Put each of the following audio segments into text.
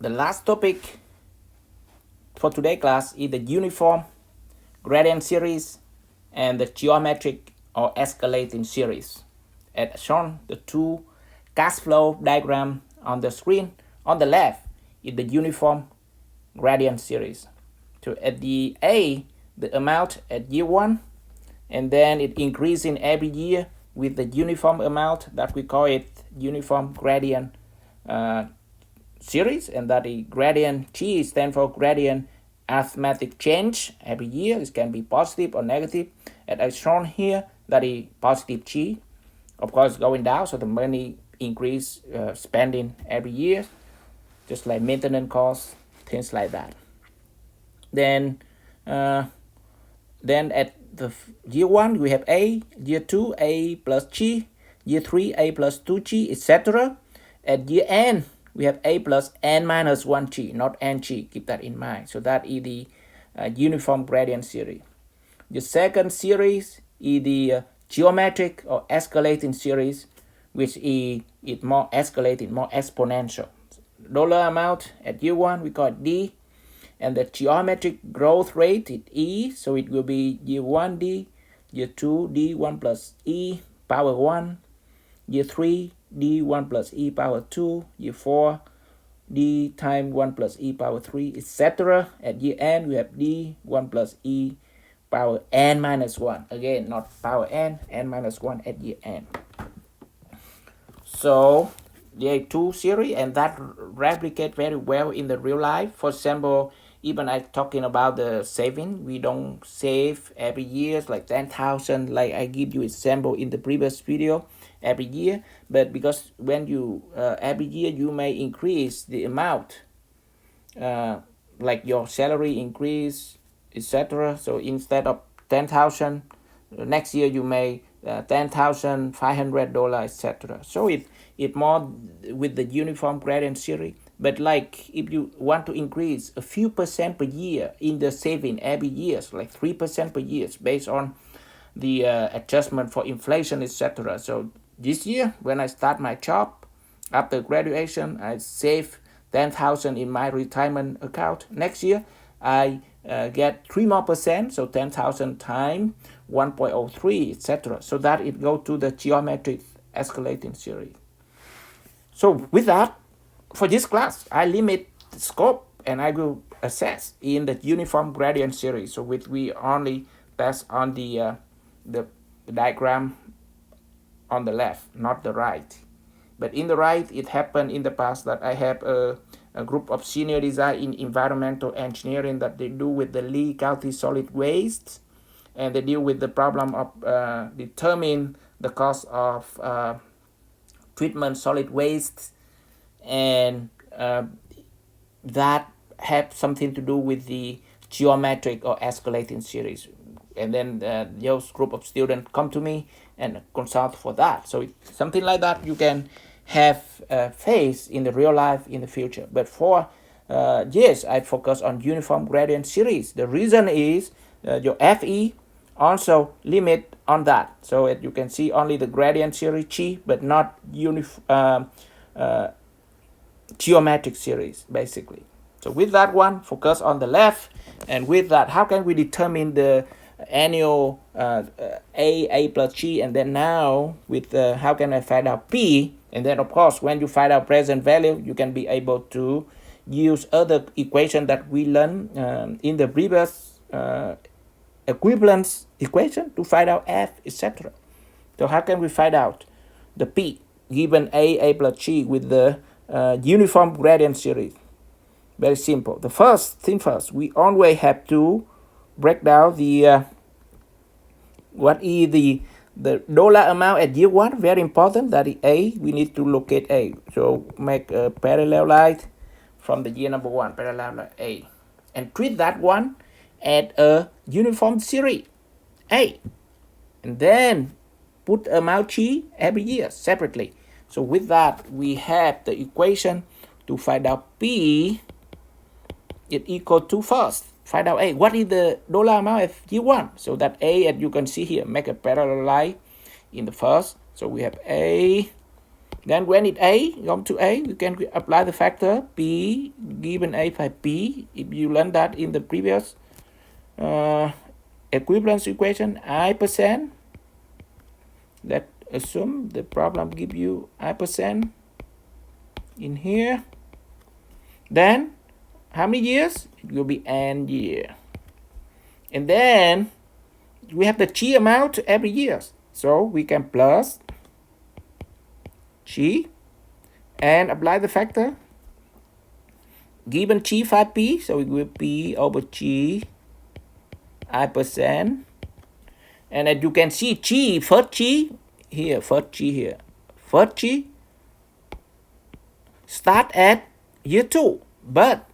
The last topic for today's class is the uniform gradient series and the geometric or escalating series. As shown, the two cash flow diagram on the screen. On the left is the uniform gradient series. So at the A, the amount at year 1, and then it increasing every year with the uniform amount that we call it uniform gradient series, and that the gradient G stands for gradient arithmetic change every year. It can be positive or negative. As shown here, that is positive G, of course going down, so the money increase spending every year, just like maintenance costs, things like that. Then at the year 1 we have A, year 2 A plus G, year 3 A plus 2G, etc. At year n we have A plus n minus 1G, not NG, keep that in mind. So that is the uniform gradient series. The second series is the geometric or escalating series, which is more escalating, more exponential. Dollar amount at year 1 we call it D, and the geometric growth rate is E, so it will be year 1 D, year 2 D 1 plus E power 1, year 3 D 1 plus E power 2, year 4 D times 1 plus E power 3, etc. At year n we have D 1 plus E power n minus 1. Again, not power n minus 1 at year n. So there are two series, and that replicate very well in the real life. For example, even I talking about the saving, we don't save every year like 10,000, like I give you example in the previous video every year. But because when you every year you may increase the amount, like your salary increase, etc. So instead of 10,000, next year you may $10,500, etc. So it more with the uniform gradient series. But like if you want to increase a few percent per year in the saving every year, like 3% per year, based on the adjustment for inflation, etc. So this year, when I start my job after graduation, I save 10,000 in my retirement account. Next year, I get 3% more, so 10,000 times 1.03, etc. So that it go to the geometric escalating series. So with that, for this class, I limit the scope and I will assess in the uniform gradient series. So we only test on the diagram on the left, not the right. But in the right, it happened in the past that I have a group of senior design in environmental engineering that they do with the Lee County solid waste, and they deal with the problem of determine the cost of treatment solid waste, and that have something to do with the geometric or escalating series. And then those group of students come to me and consult for that. So something like that you can have face in the real life in the future. But for yes, I focus on uniform gradient series. The reason is your FE also limit on that. So you can see only the gradient series G, but not geometric series, basically. So with that one, focus on the left. And with that, how can we determine the annual A plus G? And then now with how can I find out P? And then of course, when you find out present value, you can be able to use other equation that we learned in the previous equivalence equation to find out F, etc. So how can we find out the P given A plus G with the uniform gradient series? Very simple. The first thing first, we always have to break down the what is the dollar amount at year 1. Very important. That is A. We need to locate A. So make a parallel line from the year number 1, parallel line A, and treat that one at a uniform series A, and then put amount G every year separately. So with that, we have the equation to find out P is equal to first find out A. What is the dollar amount of year 1? So that A, as you can see here, make a parallel line in the first. So we have A Then when it A, come to A, you can apply the factor P given A by P. If you learned that in the previous equivalence equation, I%. Let's assume the problem give you I% in here. Then how many years? It will be n year. And then we have the chi amount every year. So we can plus chi and apply the factor. Given chi 5p, so it will p over chi I%. And as you can see, first chi start at year 2. But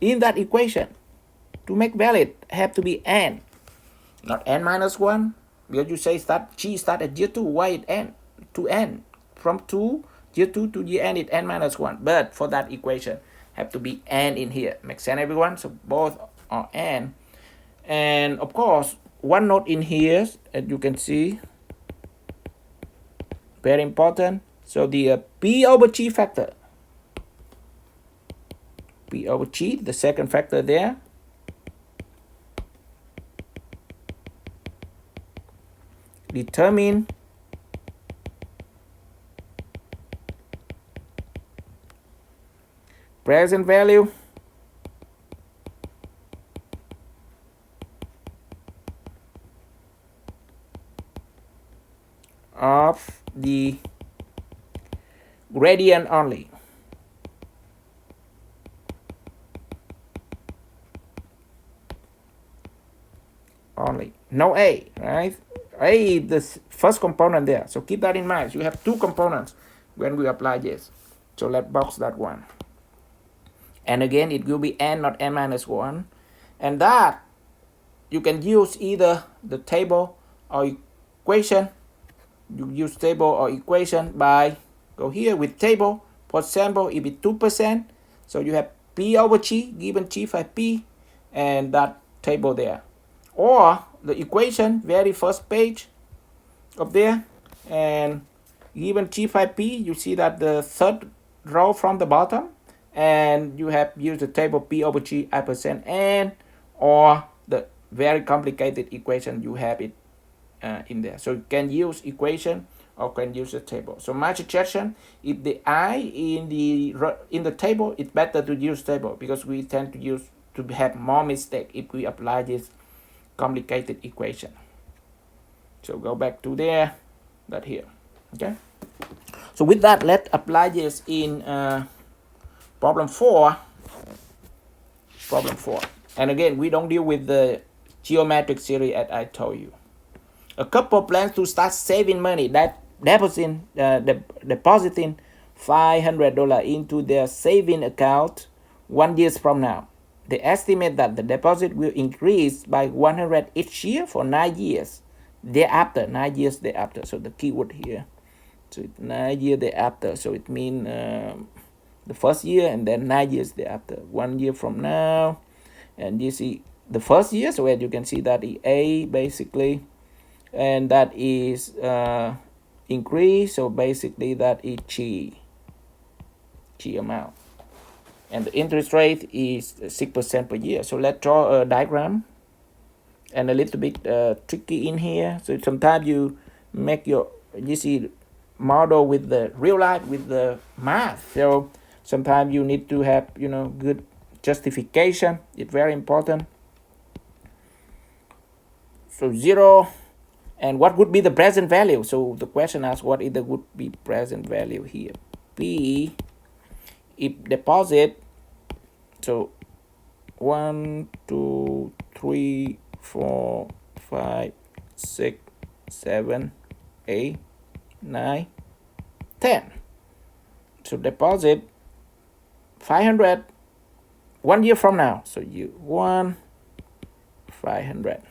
in that equation, to make valid, have to be n, not n minus 1. Because you say chi start at year 2, why it n? To n. From year 2 to year n, it n minus 1. But for that equation, have to be n in here. Make sense, everyone? So both are n. And of course, one note in here, as you can see, very important. So the p over chi factor, p over chi, the second factor there, determine present value of the gradient only. No A, right? A is the first component there. So keep that in mind. You have two components when we apply this. So let's box that one. And again, it will be n, not n minus 1. And that you can use either the table or equation. You use table or equation by go here with table. For example, if it's 2%, so you have p over chi, given chi by p, and that table there. Or the equation, very first page up there, and given chi by p, you see that the third row from the bottom, and you have used the table p over chi I% n, or the very complicated equation, you have it in there. So you can use equation or can use the table. So my suggestion, if the I in the table, it's better to use table, because we tend to have more mistake if we apply this complicated equation. So go back to there, that here. Okay. So with that, let's apply this in problem 4. And again, we don't deal with the geometric series as I told you. A couple plans to start saving money, that depositing $500 into their saving account 1 year from now. They estimate that the deposit will increase by 100 each year for 9 years. Thereafter, 9 years thereafter. So the keyword here. So 9 years thereafter. So it means the first year and then 9 years thereafter. 1 year from now. And you see the first year, so as you can see that is A basically. And that is increase. So basically that is chi amount. And the interest rate is 6% per year. So let's draw a diagram, and a little bit tricky in here. So sometimes you make you see model with the real life with the math. So sometimes you need to have good justification. It's very important. So 0, and what would be the present value? So the question asks what is the would be present value here. P, if deposit, so 1, 2, 3, 4, 5, 6, 7, 8, 9, 10. So deposit 500 1 year from now. So you 500,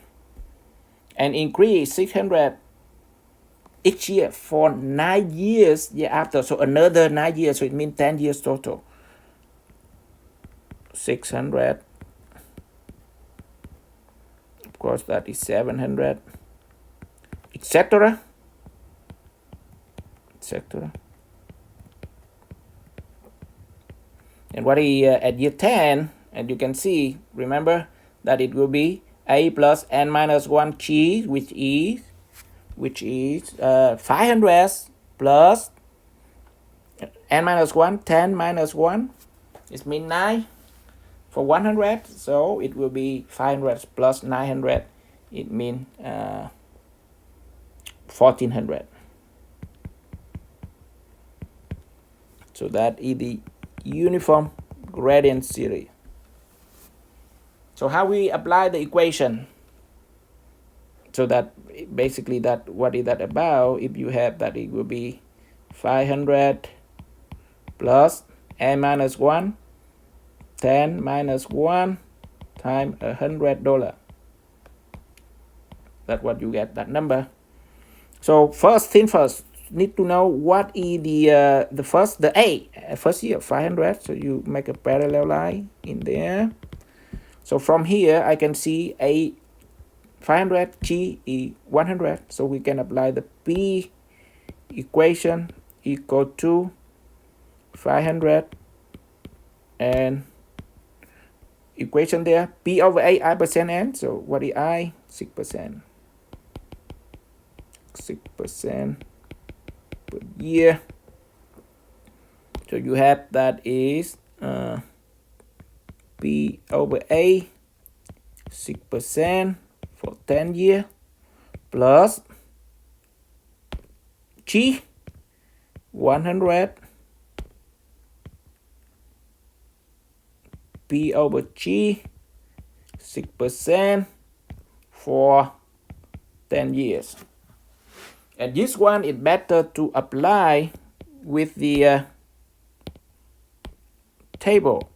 and increase 600 each year for 9 years year after. So another 9 years. So it means 10 years total. 600. Of course, that is 700, etc. etc. And what is at year 10, and you can see, remember that it will be a plus n minus 1 g, which is 500 plus n minus 1, 10 minus 1, it means 9 for 100, so it will be 500 plus 900, it means 1400. So that is the uniform gradient series. So how we apply the equation? So that basically that what is that about? If you have that, it will be 500 plus n minus 1, 10 minus 1 times $100. That's what you get, that number. So first thing first, need to know what is the first year 500. So you make a parallel line in there. So from here I can see a 500 g is 100. So we can apply the p equation equal to 500 and equation there, p over a, I percent n. So what is I? 6%. 6% per year. So you have that is p over a 6% for 10 years plus g 100 p over g 6% for 10 years. And this one is better to apply with the table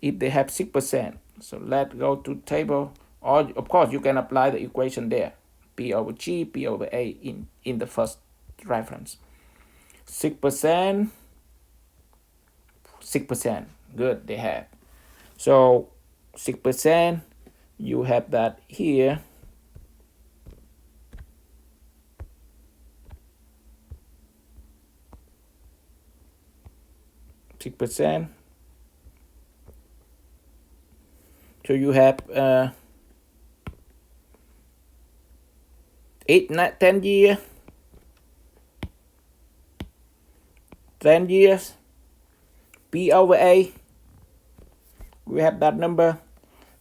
if they have 6%. So let's go to table, or of course you can apply the equation there, p over g, p over a in the first reference. 6%, 6%, good, they have. So 6%, you have that here. %. So you have 10 years, 10 years, p over a, we have that number,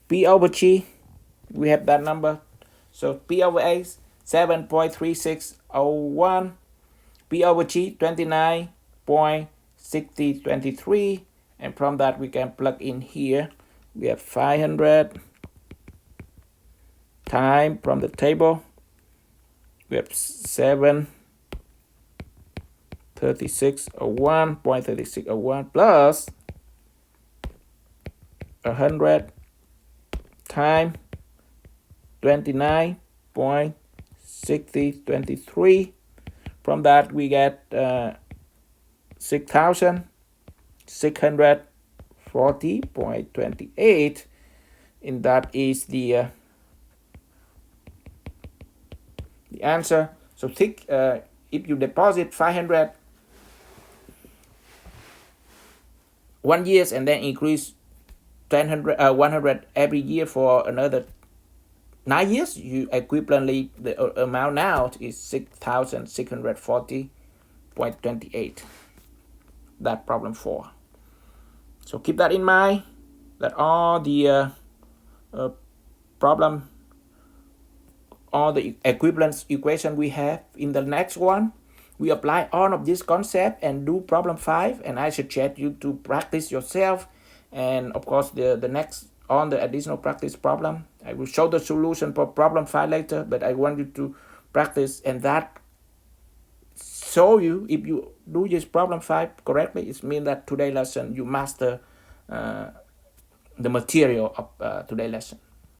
p over g, we have that number. So p over a 7.3601, p over g 29.6023, and from that we can plug in here. We have 500 time from the table. We have 7.3601 plus 100 time 29.6023. From that we get 6,640.28, and that is the answer. So think if you deposit 500 1 year and then increase 100 every year for another 9 years, you equivalently the amount now is 6,640.28. That problem 4. So keep that in mind, that all the problem, all the equivalence equation we have. In the next one, we apply all of this concept and do problem 5, and I suggest you to practice yourself. And of course the next on the additional practice problem, I will show the solution for problem 5 later, but I want you to practice, and that show you if you do this problem 5 correctly, it means that today's lesson you master the material of today's lesson.